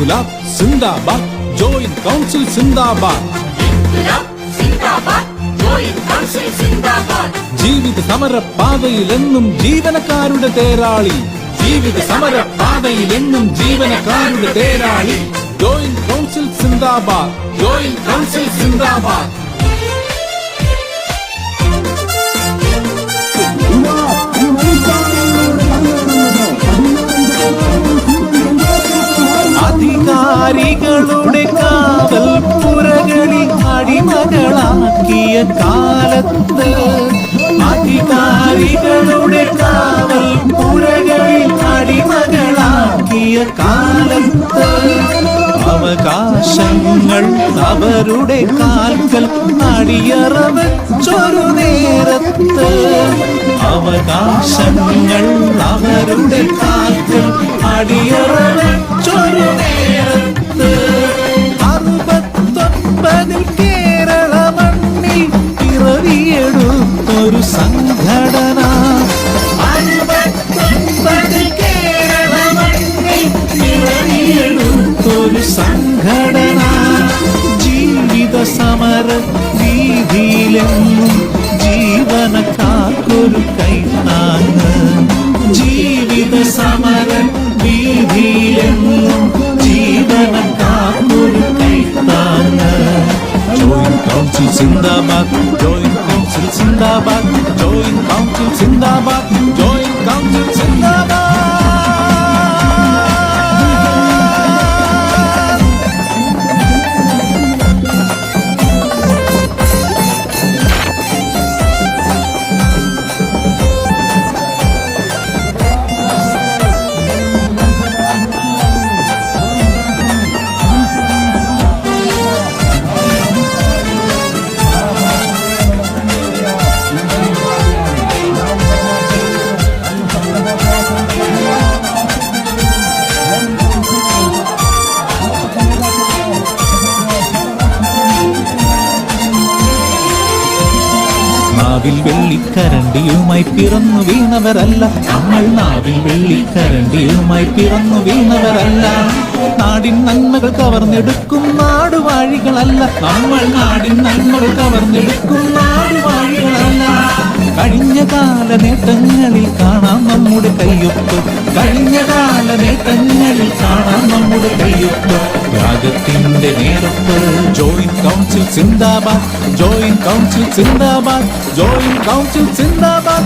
ഇൻക്വിലാബ് സിന്ദാബാദ്, joint council സിന്ദാബാദ്. ജീവിത സമര പാതയിലെന്നും ജീവനക്കാരുടെ തേരാളി, ജീവിത സമര പാതയിലെന്നും ജീവനക്കാരുടെ തേരാളി. ജോയിന്റ് കൗൺസിൽ സിന്ദാബാദ്, ജോയിന്റ് കൗൺസിൽ സിന്ദാബാദ്. അധികാരികളുടെ കാവൽ പുരകളിൽ അടിമകളാക്കിയ കാലത്ത്, അധികാരികളുടെ കാവൽ പുരകളിൽ അടിമകളാക്കിയ കാലത്ത്, അവകാശങ്ങൾ അവരുടെ കാൽക്കൽ അടിയറ വെച്ചൊരു നേരത്ത്, അവകാശങ്ങൾ അവരുടെ കാൽക്കൽ അടിയറ വെച്ചൊരു നേരത്ത്, 69 കേരള മണ്ണിൽ പിറവിയെടുത്തൊരു സംഘടന, 69 കേരള മണ്ണിൽ പിറവിയെടുത്തൊരു സംഘടന. ജീവിത സമര വീതിയിലെന്നും ജീവനക്കാർക്കൊരു കൈത്താങ്ങ്, ജീവിത സമര വീതിയിലെന്നും ജീവനക്കാർക്കൊരു കൈത്താങ്ങ്. ജോയിന്റ് കൗൺസിൽ സിന്ദാബാദ്, ജോയിന്റ് കൗൺസിൽ സിന്ദാബാദ്, ജോയിന്റ് കൗൺസിൽ സിന്ദാബാദ്, ജോയിന്റ് കൗൺസിൽ സിന്ദാബാദ്. നാവിൽ വെള്ളിക്കരണ്ടിയുമായി പിറന്നു വീണവരല്ല നമ്മൾ, നാവിൽ വെള്ളിക്കരണ്ടിയുമായി പിറന്നു വീണവരല്ല. നാടിൻ നന്മകൾ കവർന്നെടുക്കും നാടുവാഴികളല്ല നമ്മൾ, നാടിൻ നന്മകൾ കവർന്നെടുക്കും നാടുവാഴികളല്ല. കഴിഞ്ഞ കാല നേട്ടങ്ങളിൽ കാണാം നമ്മുടെ കയ്യൊപ്പ്, കഴിഞ്ഞ കാല നേട്ടങ്ങളിൽ കാണാം നമ്മുടെ കയ്യൊപ്പ്. ത്യാഗത്തിന്റെ നേരത്ത് ജോയിന്റ് കൗൺസിൽ സിന്ദാബാദ്, ജോയിന്റ് കൗൺസിൽ സിന്ദാബാദ്, ജോയിന്റ് കൗൺസിൽ സിന്ദാബാദ്.